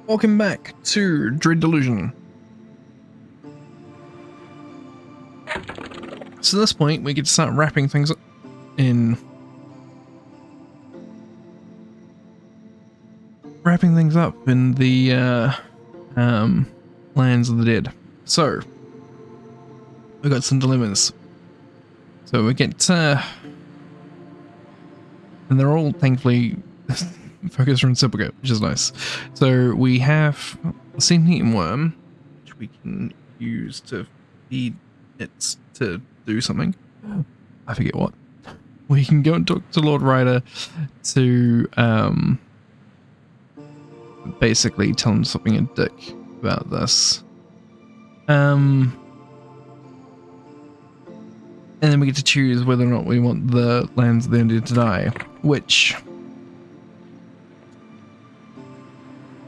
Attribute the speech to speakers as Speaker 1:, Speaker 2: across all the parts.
Speaker 1: Welcome back to Delusion. So at this point, we get to start wrapping things up in the lands of the dead. So we got some dilemmas. So we get and they're all thankfully focused on Sepulchre, which is nice. So we have a sentient worm, which we can use to feed it to do something. I forget what. We can go and talk to Lord Ryder to basically tell him something a dick about this. And then we get to choose whether or not we want the lands of the undead to die, which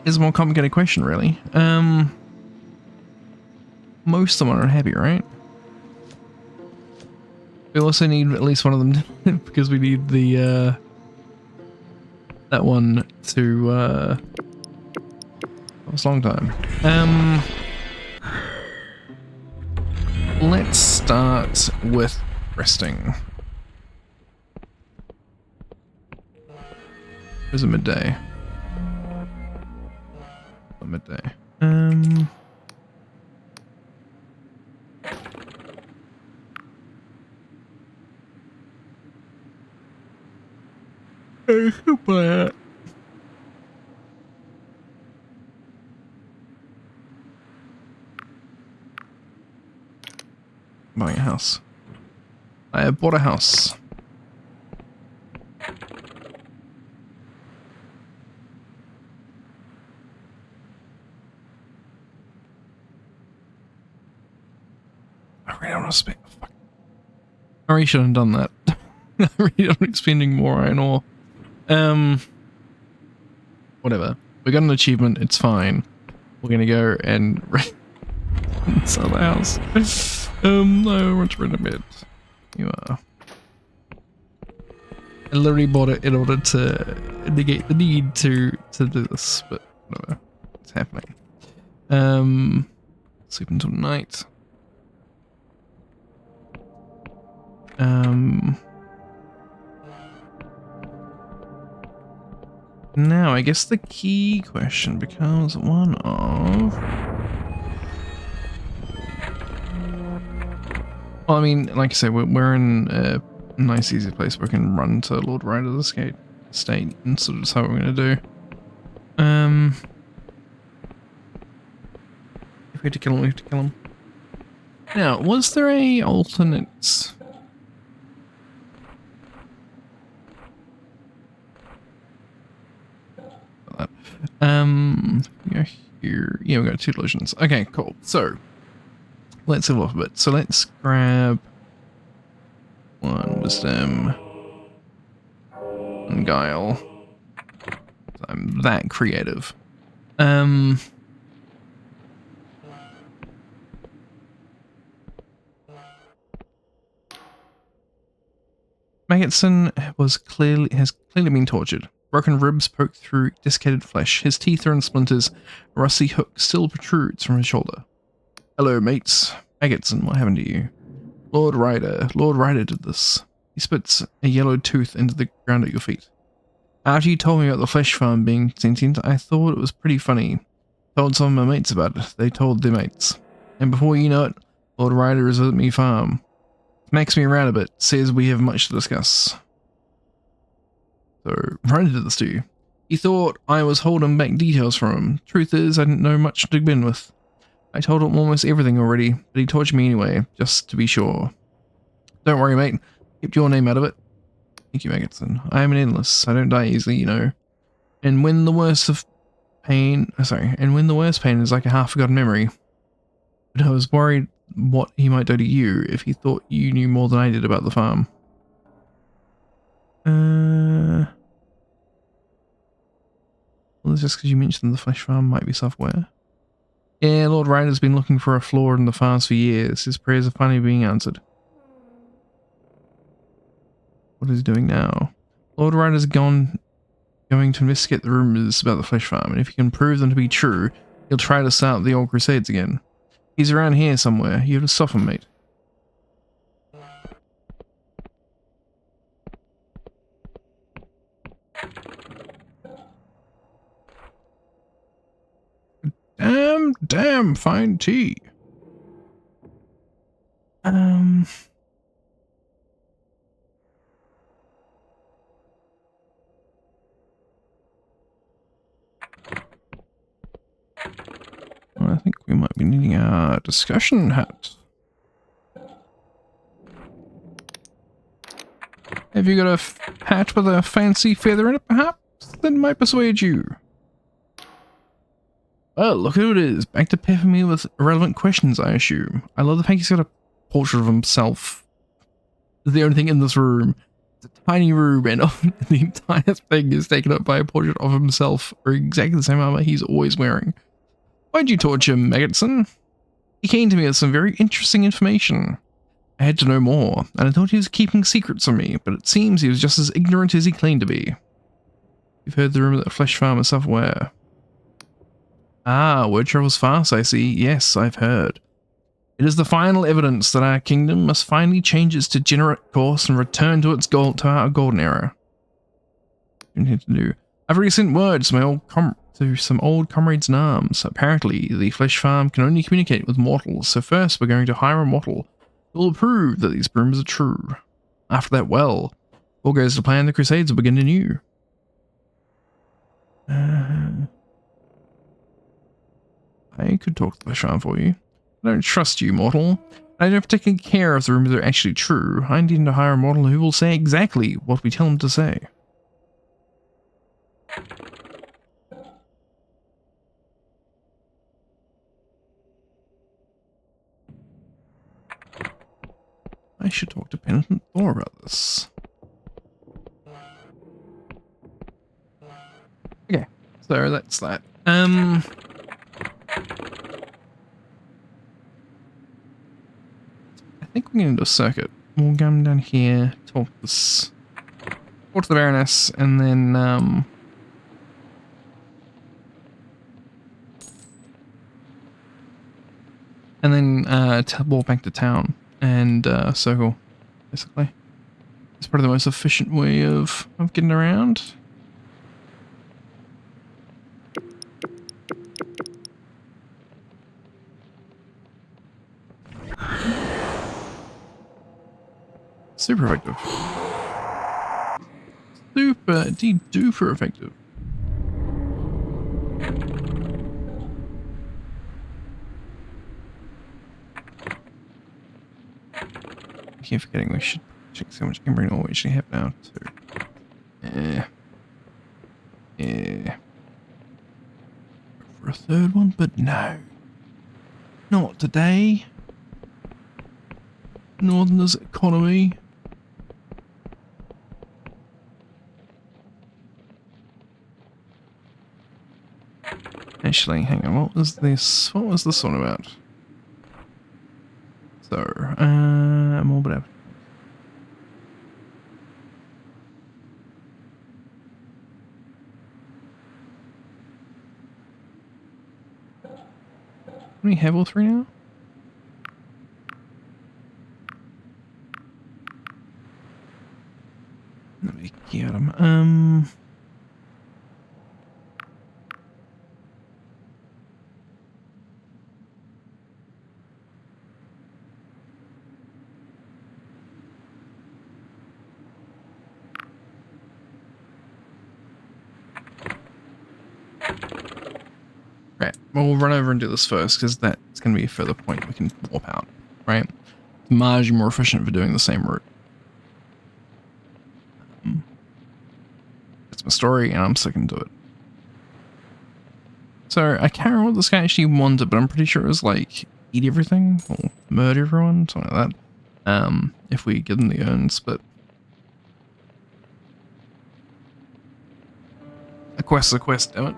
Speaker 1: is a more complicated question, really. Most of them are unhappy, right? We also need at least one of them because we need the that one to that was a long time. Let's start with resting. There's a midday. A midday. Buying a house. I have bought a house. I really don't want to spend. Fuck. I really shouldn't have done that. I really don't like spending more iron ore. Whatever. We got an achievement. It's fine. We're gonna go and sell the house. I want to rent a bit. You are. I literally bought it in order to negate the need to do this, but whatever. It's happening. Sleep until night. Now, I guess the key question becomes one of... Well, I mean, like I said, we're in a nice, easy place where we can run to Lord Ryder's estate and sort of decide what we're going to do. If we had to kill him, we have to kill him. Now, was there a alternate... We go here. Yeah, we got 2 delusions. Okay, cool. So let's have a look a bit. So let's grab 1 wisdom, 1 guile. I'm that creative. Maggotsson has clearly been tortured. Broken ribs poke through desiccated flesh. His teeth are in splinters. A rusty hook still protrudes from his shoulder. Hello, mates. Maggotsson, what happened to you? Lord Ryder did this. He spits a yellow tooth into the ground at your feet. After you told me about the flesh farm being sentient, I thought it was pretty funny. Told some of my mates about it. They told their mates. And before you know it, Lord Ryder is at me farm. Smacks me around a bit. Says we have much to discuss. So, Ryder did this to you. He thought I was holding back details from him. Truth is, I didn't know much to begin with. I told him almost everything already, but he tortured me anyway, just to be sure. Don't worry, mate. Kept your name out of it. Thank you, Maggotsson. I am an endless. I don't die easily, you know. And when the worst pain is like a half-forgotten memory. But I was worried what he might do to you if he thought you knew more than I did about the farm. Well, it's just because you mentioned the flesh farm might be software. Yeah, Lord Ryder's been looking for a flaw in the farms for years. His prayers are finally being answered. What is he doing now? Lord Ryder's gone going to investigate the rumors about the flesh farm, and if he can prove them to be true, he'll try to start the old crusades again. He's around here somewhere. You have to stop him, mate. Damn fine tea. I think we might be needing a discussion hat. Have you got a hat with a fancy feather in it, perhaps? That might persuade you. Well, look who it is. Back to pepper me with irrelevant questions, I assume. I love the fact he's got a portrait of himself. It's the only thing in this room. It's a tiny room, and the entire thing is taken up by a portrait of himself, or exactly the same armor he's always wearing. Why'd you torture him, Maggotson? He came to me with some very interesting information. I had to know more, and I thought he was keeping secrets from me, but it seems he was just as ignorant as he claimed to be. You've heard the rumor that the flesh farm is self-aware. Ah, word travels fast, I see. Yes, I've heard. It is the final evidence that our kingdom must finally change its degenerate course and return to its our golden era. What do you need to do? I've already sent word to some old comrades in arms. Apparently, the flesh farm can only communicate with mortals, so first we're going to hire a mortal who will prove that these rumors are true. After that, well, all goes to plan, the crusades will begin anew. I could talk to the flesh farm for you. I don't trust you, mortal. I don't particularly care if the rumors are actually true. I need to hire a mortal who will say exactly what we tell him to say. I should talk to Penitent Thor about this. Okay, so that's that. I think we're going to do a circuit. We'll come down here, talk to the Baroness, and then walk back to town and circle, basically. It's probably the most efficient way of getting around. Super effective. Super duper effective. I keep forgetting we should check how much Embering ore we actually have now too. Yeah. For a third one, but no. Not today. Northerners economy. Actually, hang on, what was this? What was this one about? So, more about do we have all three now? Let me get them. Right, we'll run over and do this first because that's going to be a further point we can warp out, right? It's marginally more efficient for doing the same route. It's my story and I'm sticking to it. So I can't remember what this guy actually wanted, but I'm pretty sure it was like eat everything or murder everyone, something like that. If we give them the urns, but a quest's a quest, damn it.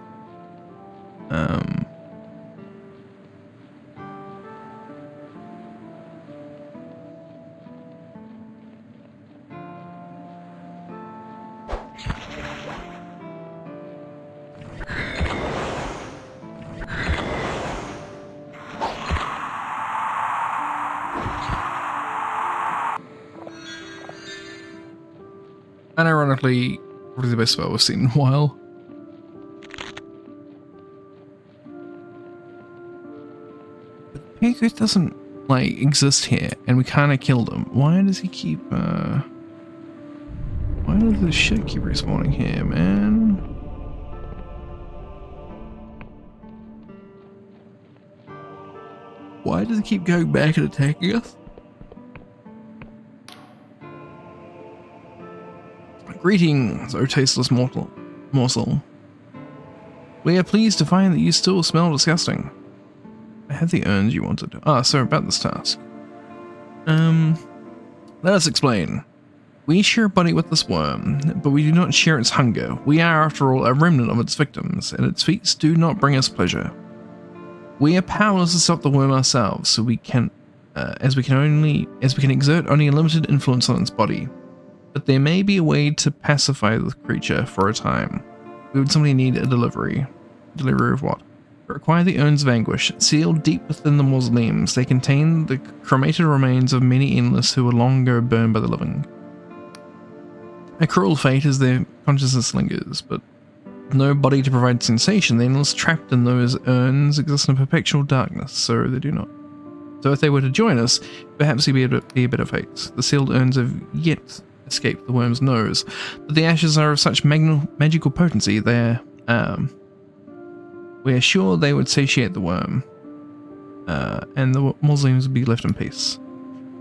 Speaker 1: And ironically, probably the best spell we've seen in a while. But Piglet doesn't, like, exist here, and we kinda killed him. Why does he keep, why does this shit keep respawning here, man? Why does it keep going back and attacking us? Greetings, O tasteless morsel. We are pleased to find that you still smell disgusting. I have the urns you wanted. So about this task. Let us explain. We share a body with this worm, but we do not share its hunger. We are, after all, a remnant of its victims, and its feats do not bring us pleasure. We are powerless to stop the worm ourselves, so we can, as we can exert only a limited influence on its body. But there may be a way to pacify the creature for a time. We would simply need a delivery. Delivery of what? Require the urns of anguish. Sealed deep within the mausoleums, they contain the cremated remains of many endless who were long ago burned by the living. A cruel fate as their consciousness lingers, but with no body to provide sensation, the endless trapped in those urns exist in perpetual darkness, so they do not. So if they were to join us, perhaps it'd be a bit of fate. The sealed urns have yet escaped the worm's nose, but the ashes are of such magical potency we are sure they would satiate the worm, and the mausoleums would be left in peace.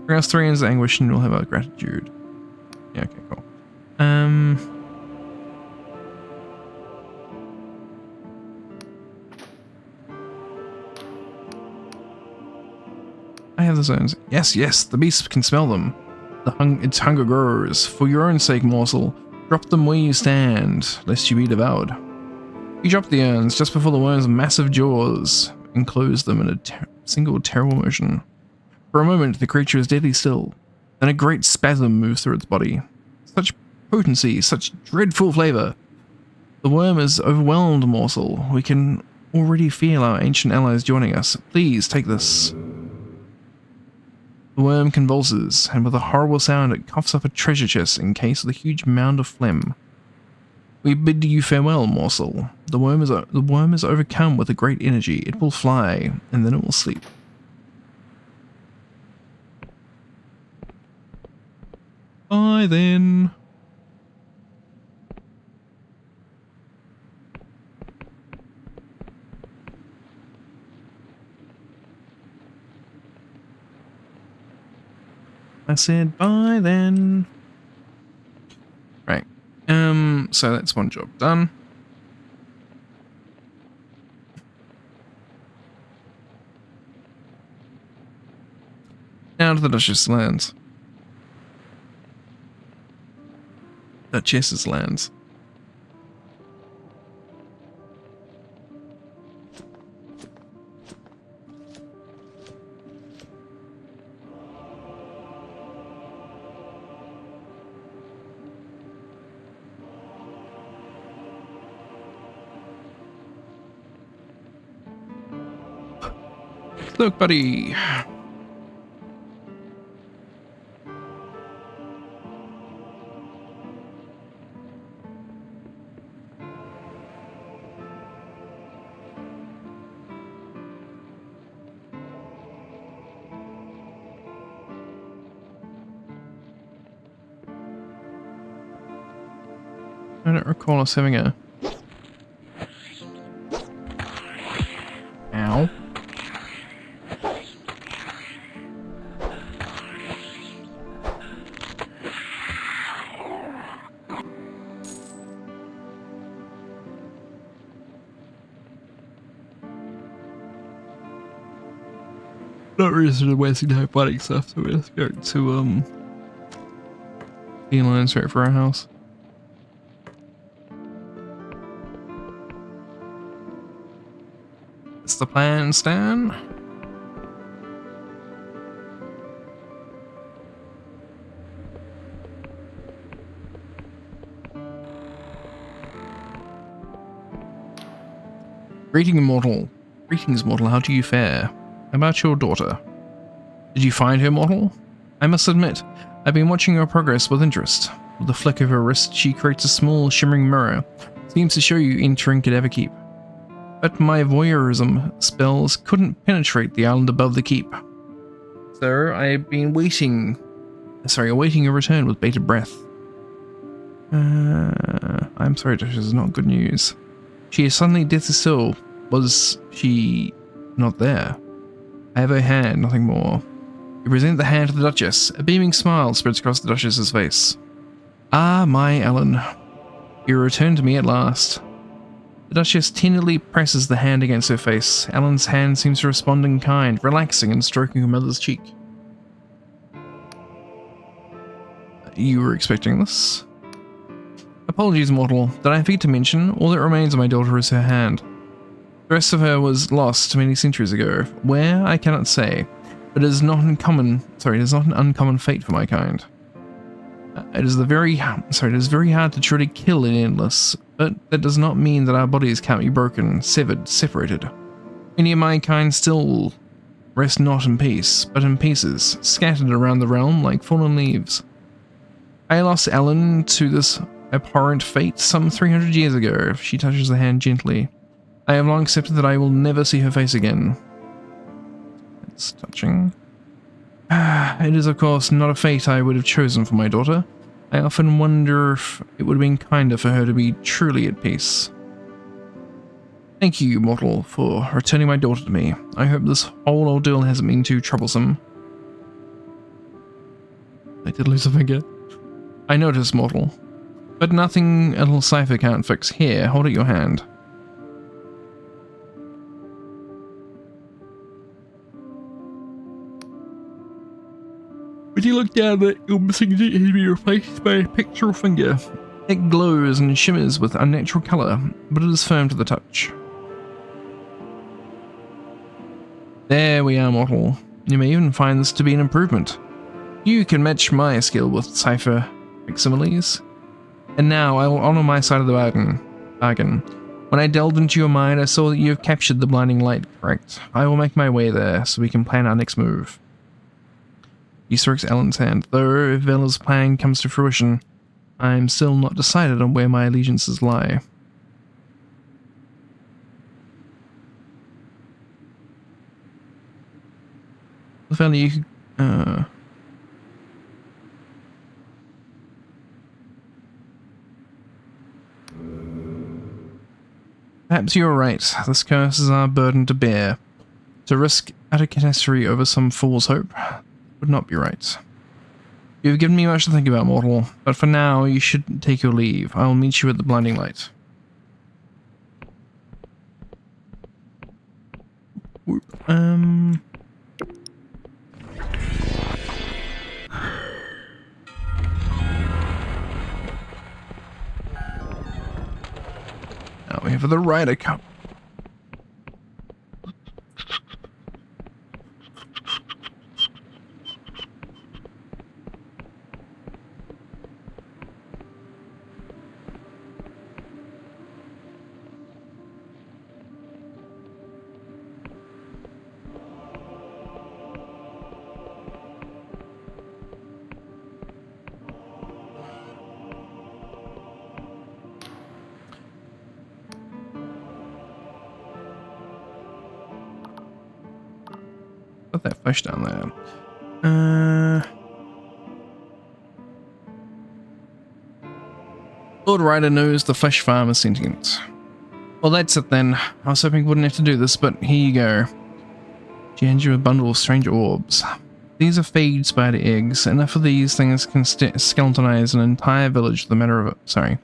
Speaker 1: Bring us 3 urns of anguish and we'll have our gratitude. Yeah, okay, cool. I have the zones. Yes, the beast can smell them. Its hunger grows. For your own sake, morsel, drop them where you stand, lest you be devoured. You drop the urns just before the worm's massive jaws enclose them in a single terrible motion. For a moment, the creature is deadly still. Then a great spasm moves through its body. Such potency, such dreadful flavor. The worm is overwhelmed, morsel. We can already feel our ancient allies joining us. Please take this. The worm convulses, and with a horrible sound it coughs up a treasure chest encased with a huge mound of phlegm. We bid you farewell, morsel. The worm is overcome with a great energy. It will fly, and then it will sleep. Bye then. I said bye then. Right. So that's one job done. Now to the Duchess's lands. Duchess's lands. Look, buddy. I don't recall us having a... Ow. Not really sort of wasting time fighting stuff, so we're just going to beeline straight for our house. That's the plan, Stan. Greetings, mortal, how do you fare? About your daughter. Did you find her, mortal? I must admit, I've been watching your progress with interest. With the flick of her wrist, she creates a small, shimmering mirror. Seems to show you entering Cadaver Keep. But my voyeurism spells couldn't penetrate the island above the keep. So I've been awaiting your return with bated breath. I'm sorry, this is not good news. She is suddenly deathly still. Was she not there? I have her hand, nothing more. You present the hand to the Duchess. A beaming smile spreads across the Duchess's face. Ah, my Ellen. You return to me at last. The Duchess tenderly presses the hand against her face. Ellen's hand seems to respond in kind, relaxing and stroking her mother's cheek. You were expecting this? Apologies, mortal. Did I forget to mention, all that remains of my daughter is her hand. The rest of her was lost many centuries ago. Where, I cannot say, but it is not an uncommon fate for my kind. It is very hard to truly kill an endless, but that does not mean that our bodies can't be broken, severed, separated. Many of my kind still rest not in peace, but in pieces, scattered around the realm like fallen leaves. I lost Ellen to this abhorrent fate some 300 years ago. She touches the hand gently. I have long accepted that I will never see her face again. It's touching. It is, of course, not a fate I would have chosen for my daughter. I often wonder if it would have been kinder for her to be truly at peace. Thank you, mortal, for returning my daughter to me. I hope this whole ordeal hasn't been too troublesome. I did lose a finger. I noticed, mortal. But nothing a little cipher can't fix. Here, hold out your hand. When you look down at your missing digit has been replaced by a pictorial finger. It glows and shimmers with unnatural colour, but it is firm to the touch. There we are, mortal. You may even find this to be an improvement. You can match my skill with cipher facsimiles. And now I will honour my side of the bargain. When I delved into your mind, I saw that you have captured the blinding light, correct? I will make my way there so we can plan our next move. He strokes Ellen's hand. Though if Vela's plan comes to fruition, I am still not decided on where my allegiances lie. Vela, you could, perhaps you are right. This curse is our burden to bear. To risk utter catastrophe over some fool's hope would not be right. You have given me much to think about, mortal, but for now you should take your leave. I will meet you at the blinding light. Now we have the Ryder Cup. Put that flesh down there. Lord Ryder knows the flesh farm is sentient. Well, that's it then. I was hoping we wouldn't have to do this, but here you go. She hands you a bundle of strange orbs. These are phage spider eggs. Enough of these things can skeletonize an entire village the matter of... Sorry.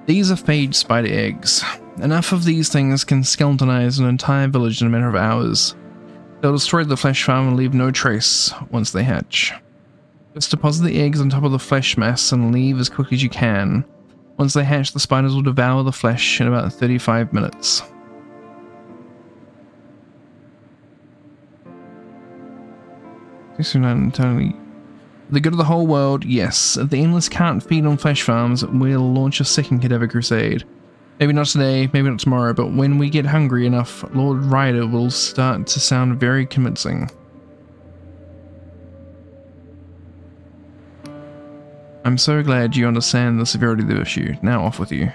Speaker 1: These are phage spider eggs. Enough of these things can skeletonize an entire village in a matter of hours. They'll destroy the flesh farm and leave no trace once they hatch. Just deposit the eggs on top of the flesh mass and leave as quickly as you can. Once they hatch, the spiders will devour the flesh in about 35 minutes. Entirely. For the good of the whole world, yes. If the Endless can't feed on flesh farms, we'll launch a second cadaver crusade. Maybe not today, maybe not tomorrow, but when we get hungry enough, Lord Ryder will start to sound very convincing. I'm so glad you understand the severity of the issue. Now off with you.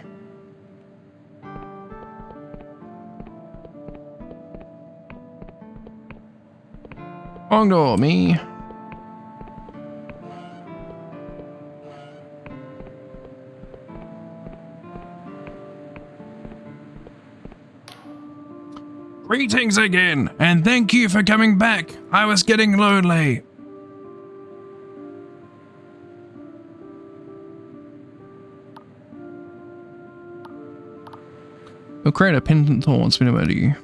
Speaker 1: Wrong door, me. Greetings again, and thank you for coming back. I was getting lonely. Your creator, Penitent Thor, wants me to murder you.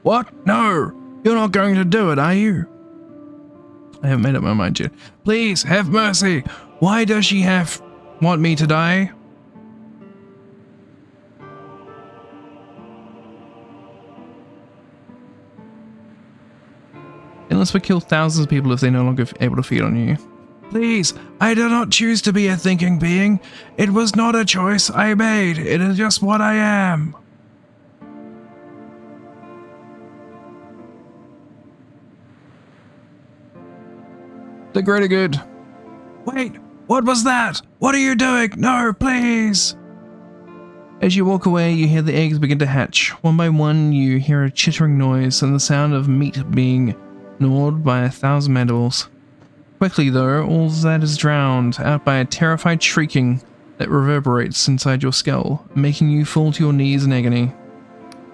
Speaker 1: What? No! You're not going to do it, are you? I haven't made up my mind yet. Please, have mercy! Why does she want me to die? Unless we kill thousands of people if they're no longer able to feed on you. Please, I do not choose to be a thinking being. It was not a choice I made. It is just what I am. The greater good. Wait, what was that? What are you doing? No, please. As you walk away, you hear the eggs begin to hatch. One by one, you hear a chittering noise and the sound of meat being gnawed by 1,000 mandibles. Quickly, though, all that is drowned out by a terrified shrieking that reverberates inside your skull, making you fall to your knees in agony.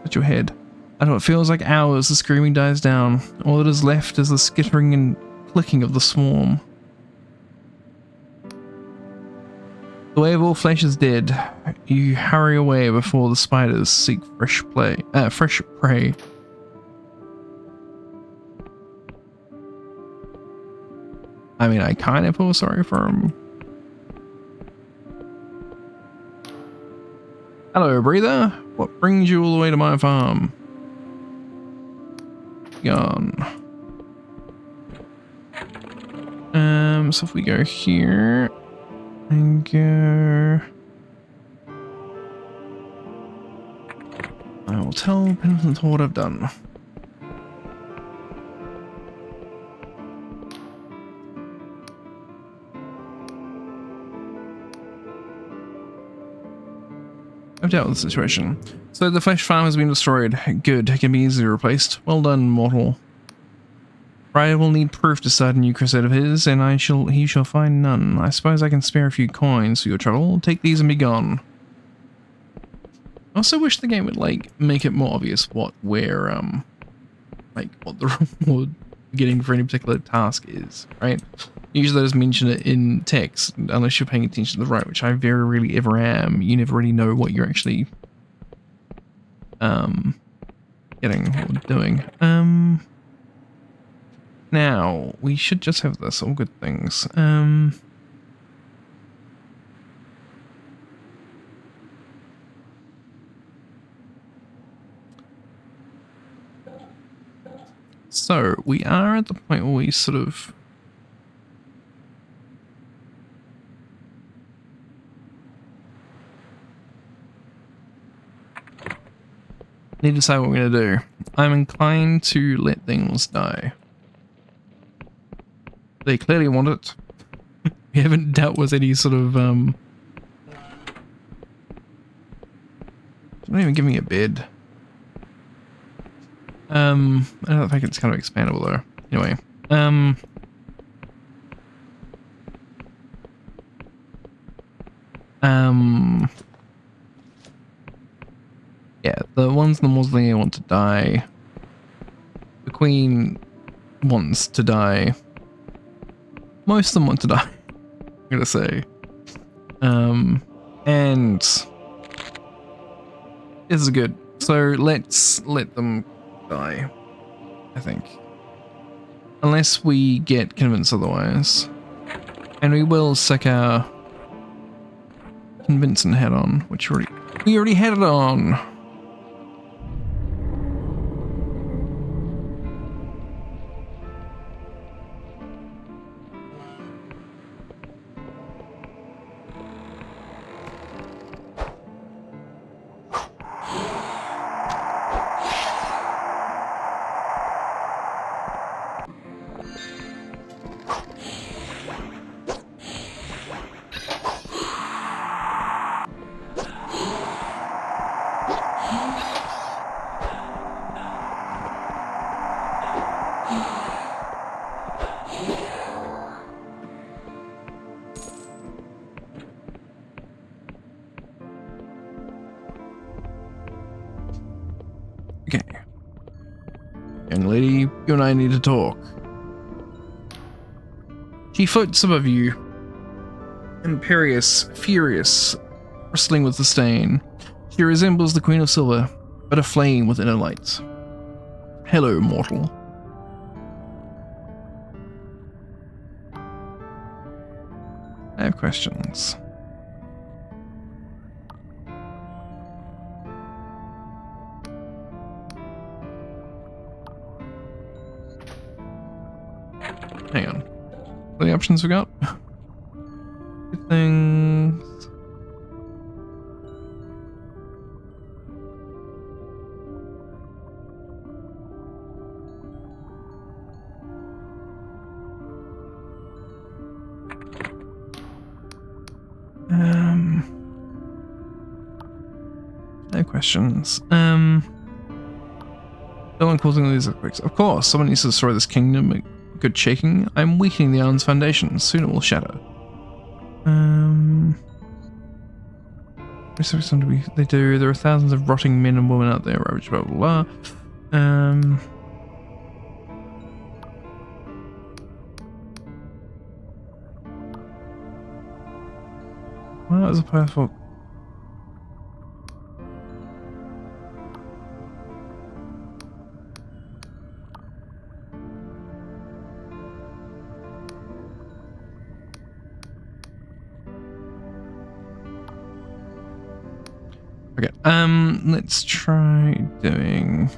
Speaker 1: At your head. At what feels like hours, the screaming dies down. All that is left is the skittering and clicking of the swarm. The way of all flesh is dead. You hurry away before the spiders seek fresh prey. I mean, I kind of feel sorry for him. Hello, breather. What brings you all the way to my farm? Gone. So if we go here and go, I will tell Penitent what I've done. I've dealt with the situation. So the flesh farm has been destroyed. Good, it can be easily replaced. Well done, mortal. Briar will need proof to start a new crusade of his, and he shall find none. I suppose I can spare a few coins for your trouble. Take these and be gone. I also wish the game would, like, make it more obvious what we're, like, what the reward getting for any particular task is, right? Usually they just mention it in text, unless you're paying attention to the right, which I very rarely ever am. You never really know what you're actually, getting or doing. Now, we should just have this, all good things. So, we are at the point where we sort of need to decide what we're going to do. I'm inclined to let things die. They clearly want it. We haven't dealt with any sort of, don't even give me a bed. I don't think it's kind of expandable though. Anyway, yeah, the ones in the mausoleum want to die. The queen wants to die. Most of them want to die, I'm gonna say. And this is good. So let's let them die, I think. Unless we get convinced otherwise. And we will stick our convincing hat on, which we already had it on. Okay. Young lady, you and I need to talk. She floats above you, imperious, furious, bristling with disdain. She resembles the Queen of Silver, but aflame with inner light. Hello, mortal. I have questions. Hang on. What are the options we got? Good things. No questions. Someone causing these earthquakes. Of course, someone needs to destroy this kingdom. A good shaking. I'm weakening the island's foundations. Soon it will shatter. They do. There are thousands of rotting men and women out there. Ravaged, blah blah blah. Well, as a powerful. Okay, let's try doing...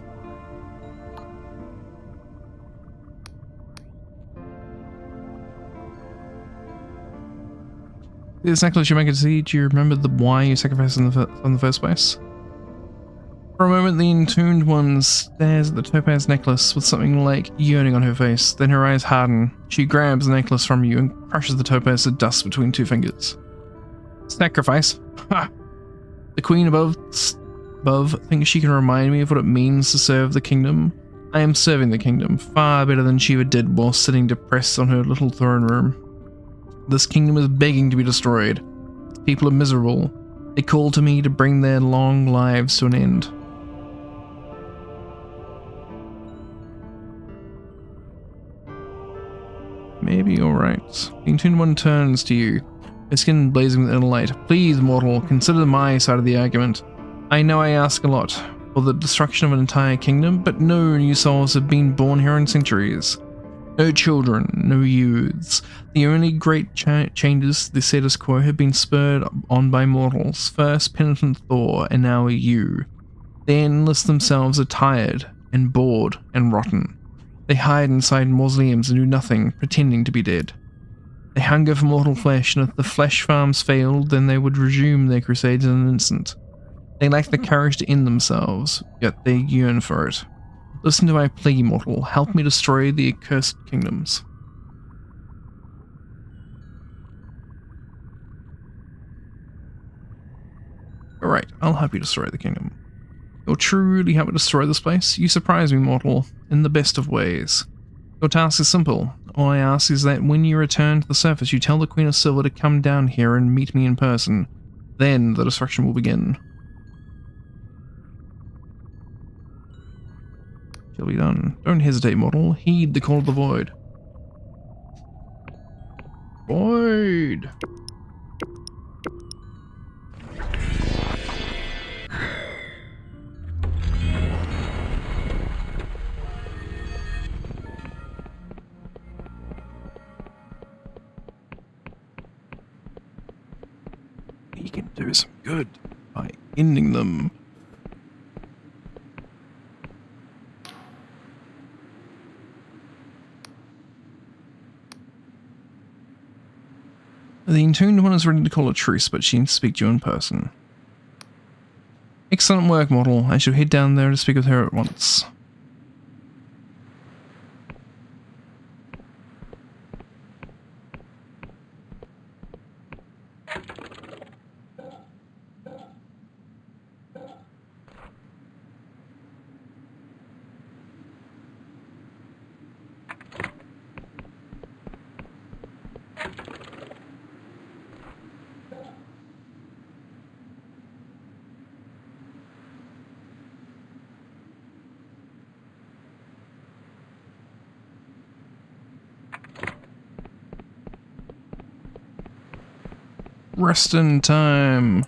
Speaker 1: This necklace you make it see, do you remember why you sacrificed in the first place? For a moment, the entombed one stares at the topaz necklace with something like yearning on her face. Then her eyes harden. She grabs the necklace from you and crushes the topaz to dust between two fingers. Sacrifice? Ha! The queen above thinks she can remind me of what it means to serve the kingdom. I am serving the kingdom far better than she ever did while sitting depressed on her little throne room. This kingdom is begging to be destroyed. People are miserable. They call to me to bring their long lives to an end. Maybe you're right. The entombed one turns to you, her skin blazing with inner light. Please, mortal, consider my side of the argument. I know I ask a lot for the destruction of an entire kingdom, but no new souls have been born here in centuries. No children, no youths. The only great changes to the status quo have been spurred on by mortals. First penitent Thor, and now you. They enlist themselves are tired and bored and rotten. They hide inside mausoleums and do nothing, pretending to be dead. They hunger for mortal flesh, and if the flesh farms failed, then they would resume their crusades in an instant. They lack the courage to end themselves, yet they yearn for it. Listen to my plea, mortal. Help me destroy the accursed kingdoms. Alright, I'll help you destroy the kingdom. You'll truly help me destroy this place? You surprise me, mortal, in the best of ways. Your task is simple. All I ask is that when you return to the surface, you tell the Queen of Silver to come down here and meet me in person. Then the destruction will begin. Shall be done. Don't hesitate, mortal. Heed the call of the void. Void! We can do some good by ending them. The entombed one is ready to call a truce, but she needs to speak to you in person. Excellent work, mortal. I shall head down there to speak with her at once. Resting time.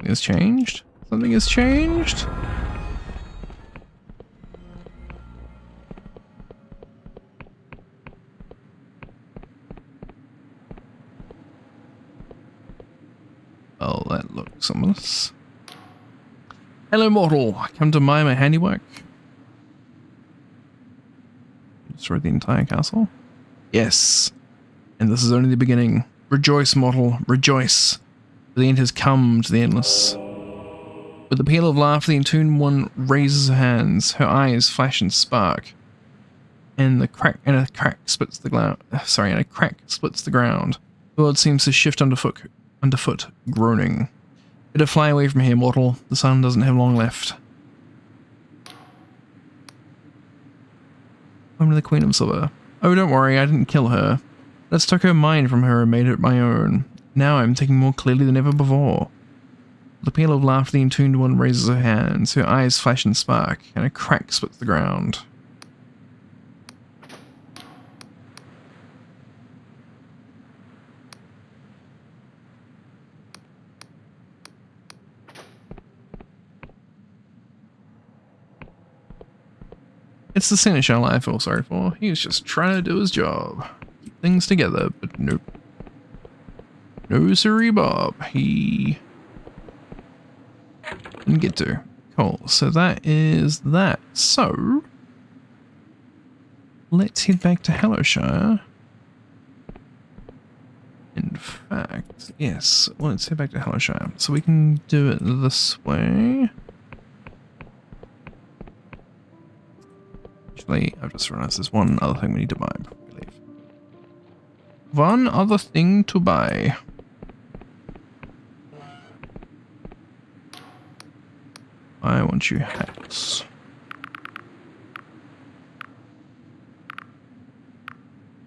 Speaker 1: Has changed? Something has changed? Oh, that looks ominous. Hello, mortal. Come to admire my handiwork. Destroy the entire castle? Yes. And this is only the beginning. Rejoice, mortal, rejoice. For the end has come to the endless. With a peal of laughter, the entombed one raises her hands. Her eyes flash and spark. And a crack splits the ground. The world seems to shift underfoot, groaning. Better fly away from here, mortal. The sun doesn't have long left. I'm the Queen of Silver. Oh, don't worry, I didn't kill her. Let's took her mind from her and made it my own. Now I'm thinking more clearly than ever before. With a peal of laughter, the entombed one raises her hands. Her eyes flash and spark, and a crack splits the ground. It's the seneschal I feel sorry for. He was just trying to do his job. Keep things together, but nope. No siree Bob. He didn't get to. Cool. So that is that. So let's head back to Hallowshire. In fact, yes, let's head back to Hallowshire. So we can do it this way. Actually, I've just realized there's one other thing we need to buy before we leave. One other thing to buy. I want you hats.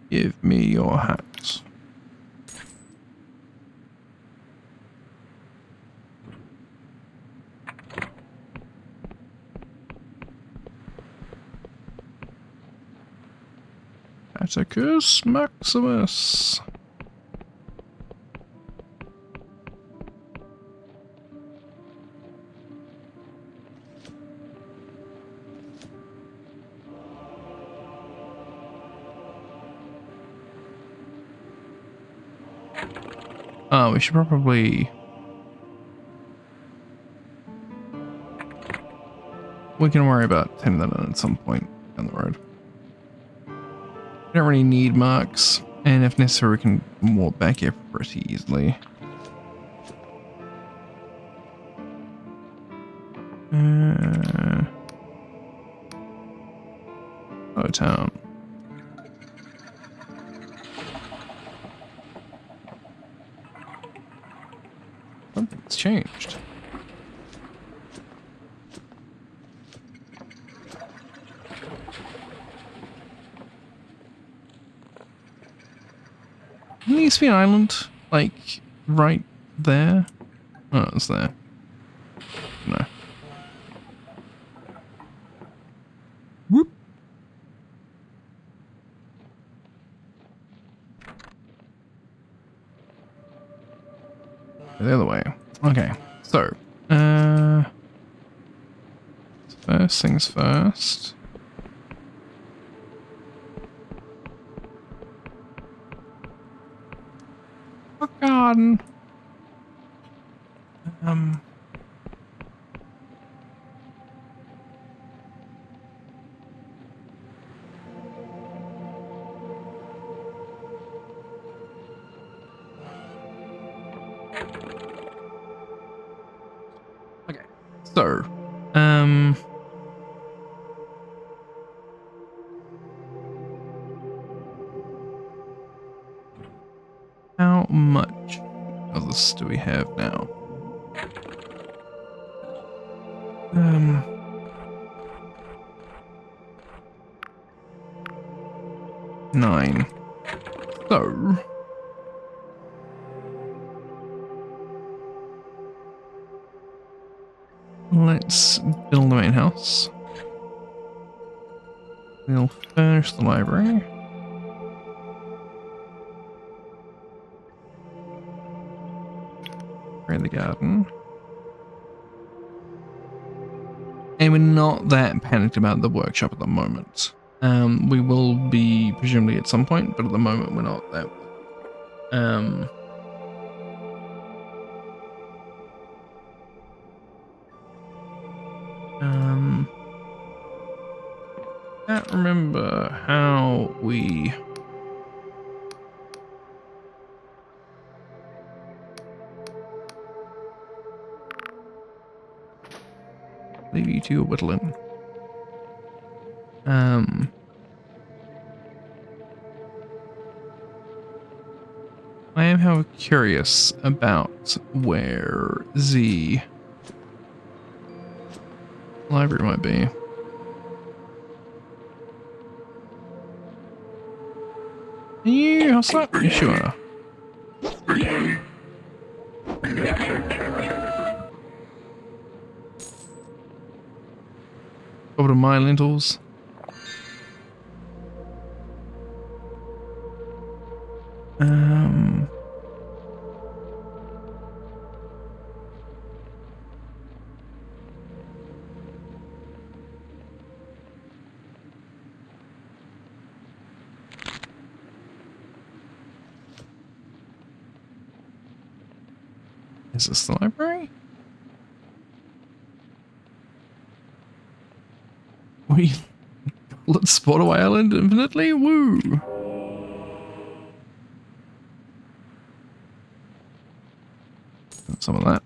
Speaker 1: Give me your hats. Atticus Maximus. Oh, we should probably... We can worry about taking that in at some point down the road. We don't really need marks, and if necessary we can walk back here pretty easily. Oh, town. Something's changed. There needs to be an island, like, right there. Oh, it's there. No. Whoop. The other way. Okay, so, first things first. Oh, garden. Okay, so, how much of others do we have now? 9. So let's build the main house. We'll furnish the library. Spray the garden. And we're not that panicked about the workshop at the moment. We will be presumably at some point, but at the moment we're not that. Can't remember how we. Leave you to your whittling. I am, however, curious about where the library might be. Are you hostile? You sure? Over to my lentils. Is this the library? Let's spot away island infinitely. Woo! Some of that.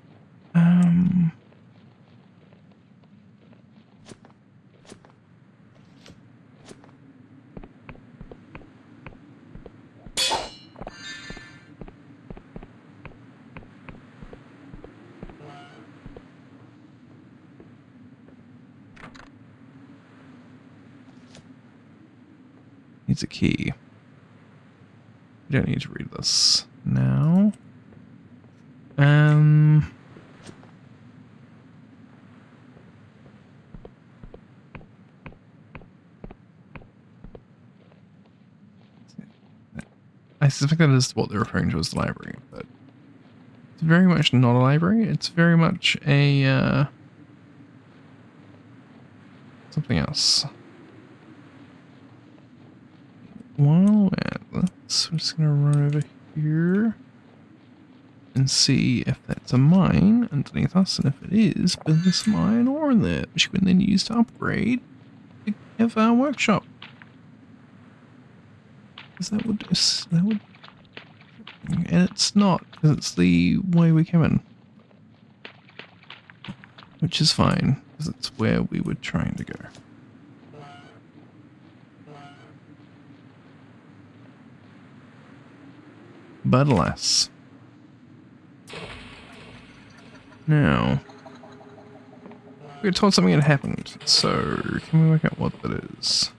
Speaker 1: Needs a key. We don't need to read this now. I suspect that is what they're referring to as the library, but it's very much not a library. It's very much a something else. While we're at this, we're just gonna run over here and see if that's a mine underneath us, and if it is, build this mine ore in there, which we can then use to upgrade to have our workshop. Because that would, and it's not, because it's the way we came in, which is fine, because it's where we were trying to go. But alas. Now, we were told something had happened, so can we work out what that is?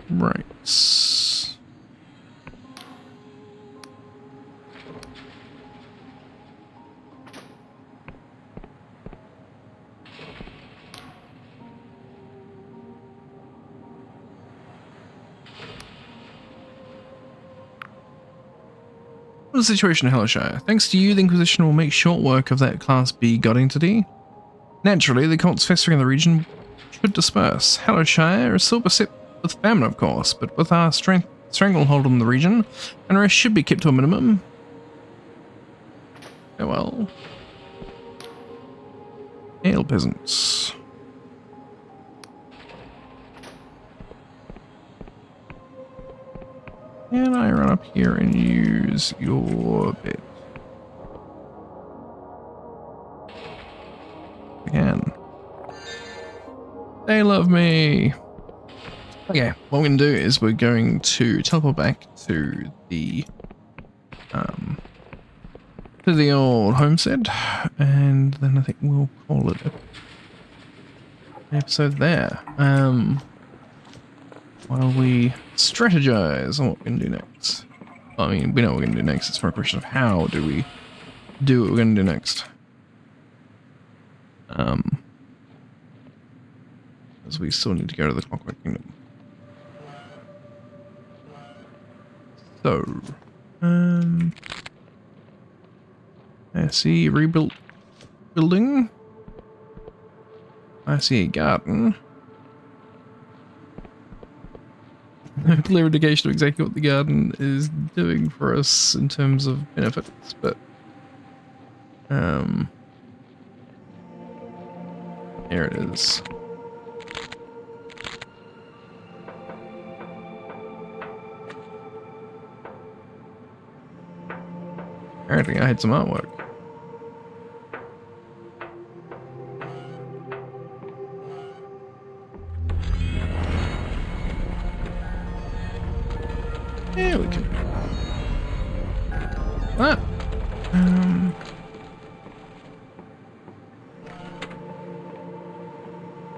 Speaker 1: Right. What's the situation in Hellshire? Thanks to you, the Inquisition will make short work of that Class B god entity. Naturally, the cults festering in the region should disperse. Hellshire is still beset with famine, of course, but with our stranglehold on the region, unrest should be kept to a minimum. Farewell. Hail, peasants. Can I run up here and use your bed? I can. They love me. Okay, what we're going to do is we're going to teleport back to the old homestead, and then I think we'll call it an episode there. While we strategize on what we're going to do next. I mean, we know what we're going to do next. It's more a question of how do we do what we're going to do next. As we still need to go to the Clockwork Kingdom. So, I see a rebuilt building. I see a garden. No clear indication of exactly what the garden is doing for us in terms of benefits, but there it is. Apparently I had some artwork. Yeah, we can. What?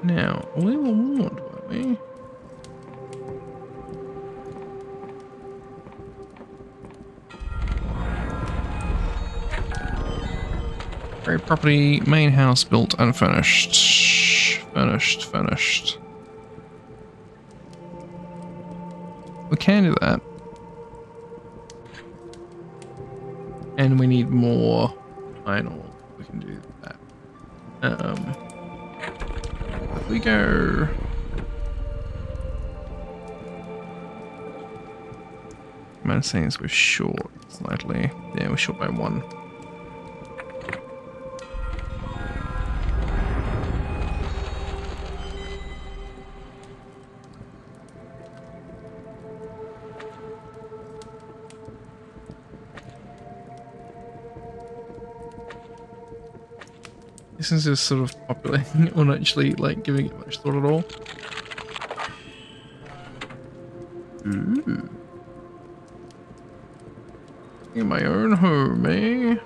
Speaker 1: Now, we were warned, weren't we? Great property, main house built unfurnished. Furnished. We can do that. And we need more iron ore. We can do that. If we go... I'm saying we're short slightly. Yeah, we're short by 1. This is just sort of populating or not actually like giving it much thought at all. Ooh. In my own home, eh?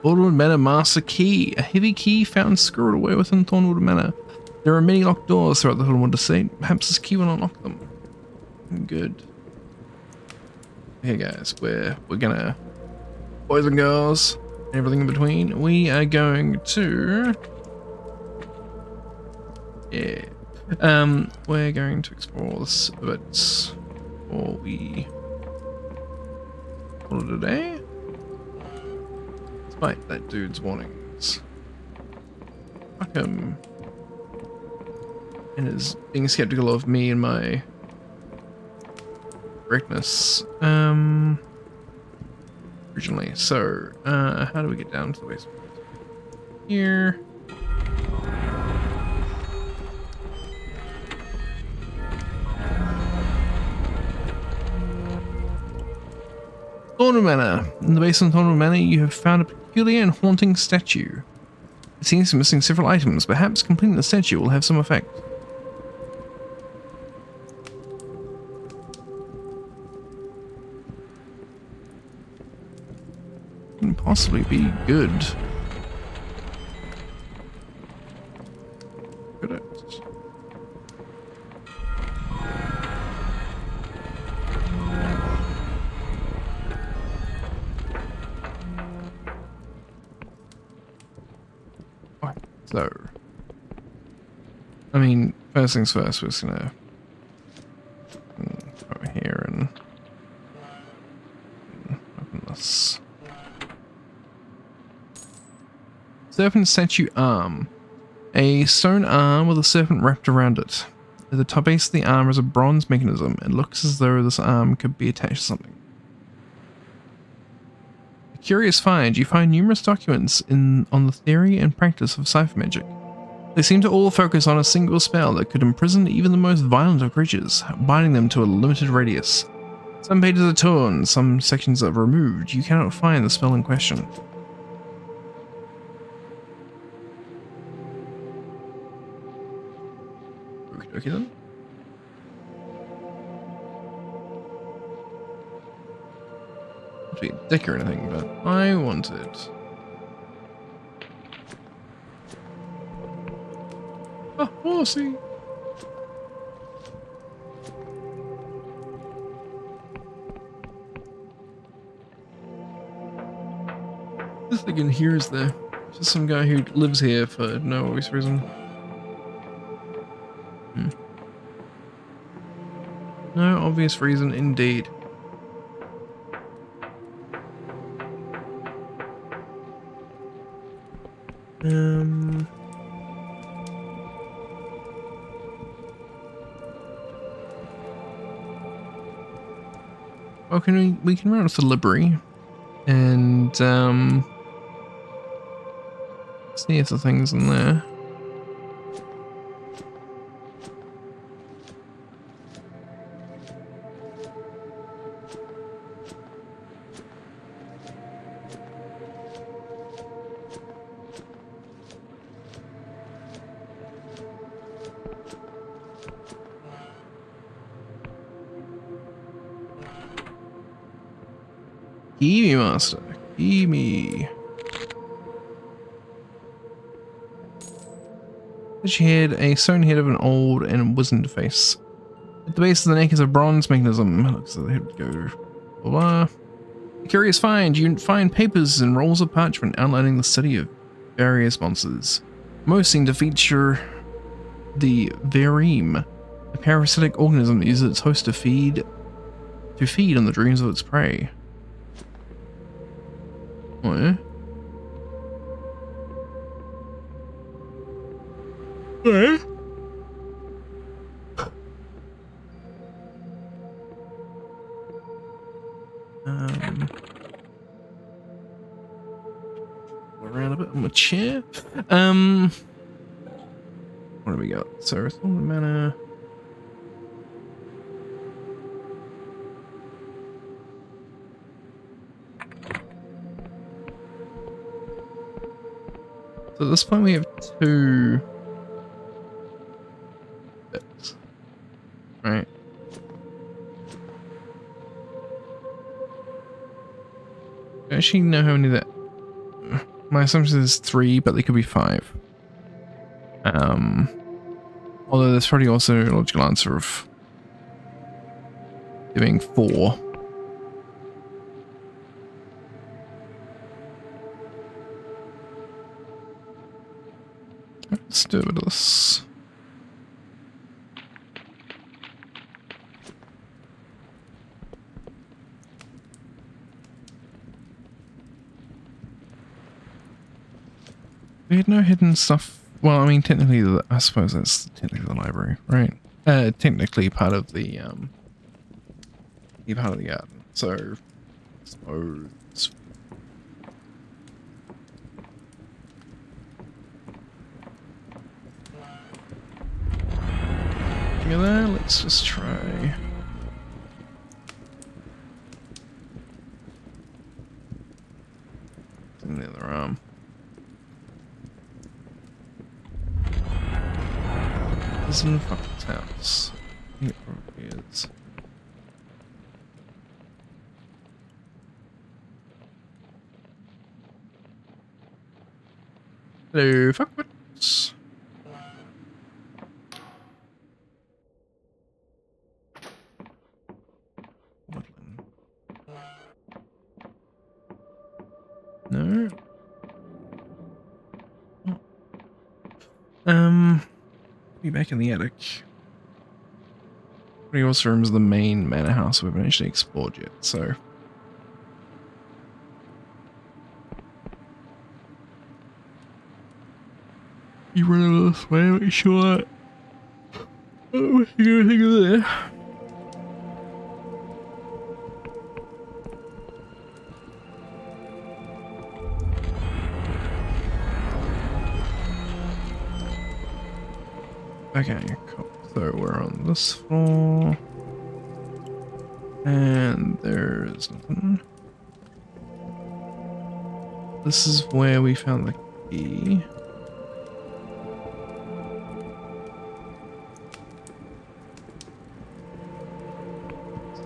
Speaker 1: Thornwood Manor Master Key. A heavy key found squirreled away within Thornwood Manor. There are many locked doors throughout the Thornwood estate. Perhaps this key will unlock them. Good. Okay guys, we're gonna, boys and girls, everything in between, we are going to, we're going to explore this a bit before we call it a day, despite that dude's warnings. Fuck him, and is being skeptical of me and my correctness, originally. So, how do we get down to the basement? Here. Thornwood Manor. In the basement of Thornwood Manor, you have found a peculiar and haunting statue. It seems to be missing several items. Perhaps completing the statue will have some effect. Can possibly be good. Could it? Right, so I mean, first things first, we're just gonna over here and open this. Serpent statue arm. A stone arm with a serpent wrapped around it. At the top base of the arm is a bronze mechanism. It looks as though this arm could be attached to something. A curious find. You find numerous documents on the theory and practice of cipher magic. They seem to all focus on a single spell that could imprison even the most violent of creatures, binding them to a limited radius. Some pages are torn, some sections are removed. You cannot find the spell in question. Okay then. Not to be a dick or anything, but I want it. Oh, horsey! This thing in here is there. Just some guy who lives here for no obvious reason. No obvious reason indeed. Well, we can run to the library and see if the thing's in there. Gimme, master. Gimme. She had a sewn head of an old and wizened face. At the base of the neck is a bronze mechanism. Looks like the head would go blah blah. A curious find. You find papers and rolls of parchment outlining the study of various monsters. Most seem to feature the Verim, a parasitic organism that uses its host to feed on the dreams of its prey. What? What? Around a bit on my chair. What do we got? So, Thorn Manor. So at this point we have 2 bits, right? I actually know how many that. My assumption is 3, but they could be 5. Although there's probably also a logical answer of there being 4. Let's do a bit of this. We had no hidden stuff. Well, I mean, technically, I suppose that's technically the library, right? Technically part of the garden. So, I suppose. There, let's just try. In the other arm. This in front of the house. I think it probably is. Hello, fuckwits. No. Be back in the attic. Pretty also rooms the main manor house we haven't actually explored yet, so. You run this way, make sure. Oh, what you gonna think of there? Okay, cool. So we're on this floor. And there's nothing. This is where we found the key.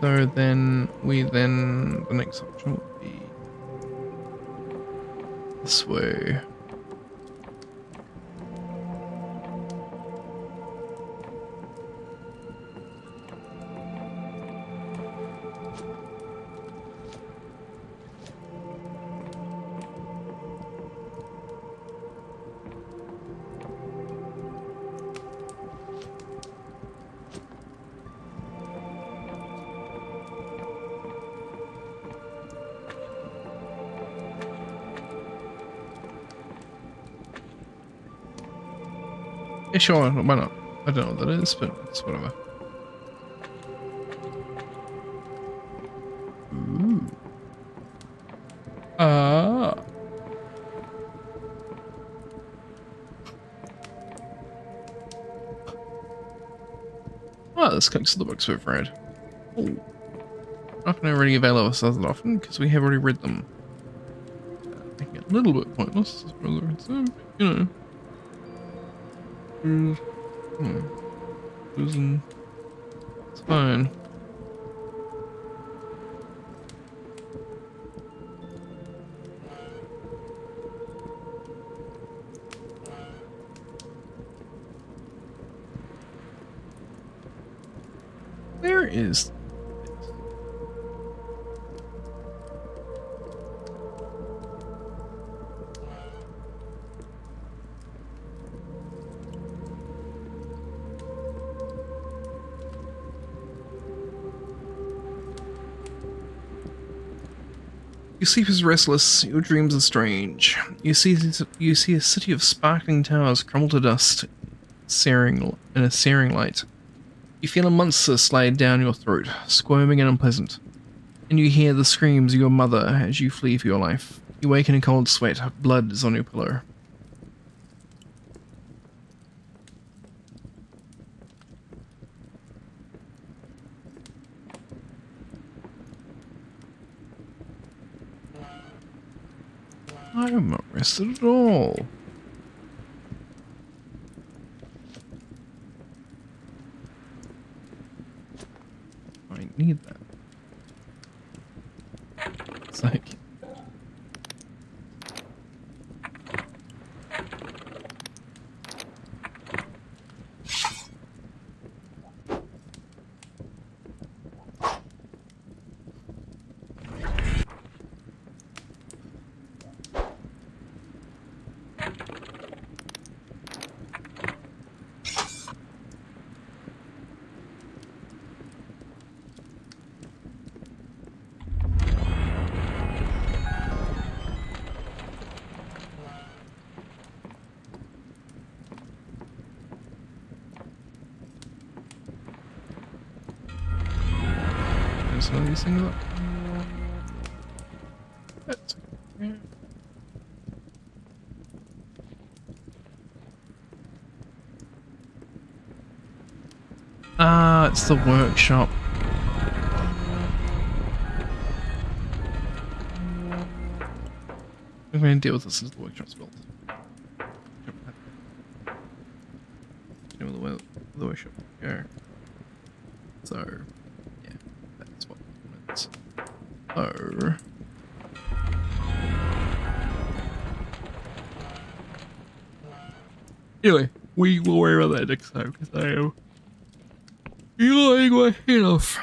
Speaker 1: So then the next option would be this way. Yeah, sure, why not? I don't know what that is, but it's whatever. Ooh. Well, this connects to the books we've read. Ooh. Not going to really avail ourselves that often because we have already read them. Making it a little bit pointless, as far as I'm concerned, but, you know. Losing. It's fine. Where is Your sleep is restless, your dreams are strange. You see a city of sparkling towers crumble to dust, in a searing light. You feel a monster slide down your throat, squirming and unpleasant. And you hear the screams of your mother as you flee for your life. You wake in a cold sweat, blood is on your pillow. I am not rested at all. I need that. It's like... Some of these things up. That's okay. Ah, it's the workshop. I'm going to deal with this as the workshop's built. You know where the workshop go. So, yeah, that's what it means. So... Anyway, we will worry about that next time, because I am feeling my head off.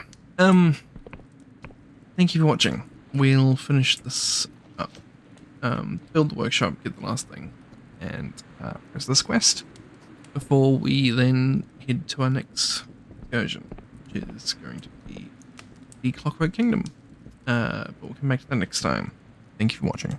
Speaker 1: Thank you for watching. We'll finish this up. Build the workshop, get the last thing, and press this quest before we then head to our next excursion, which is going to be the Clockwork Kingdom. But we'll come back to that next time. Thank you for watching.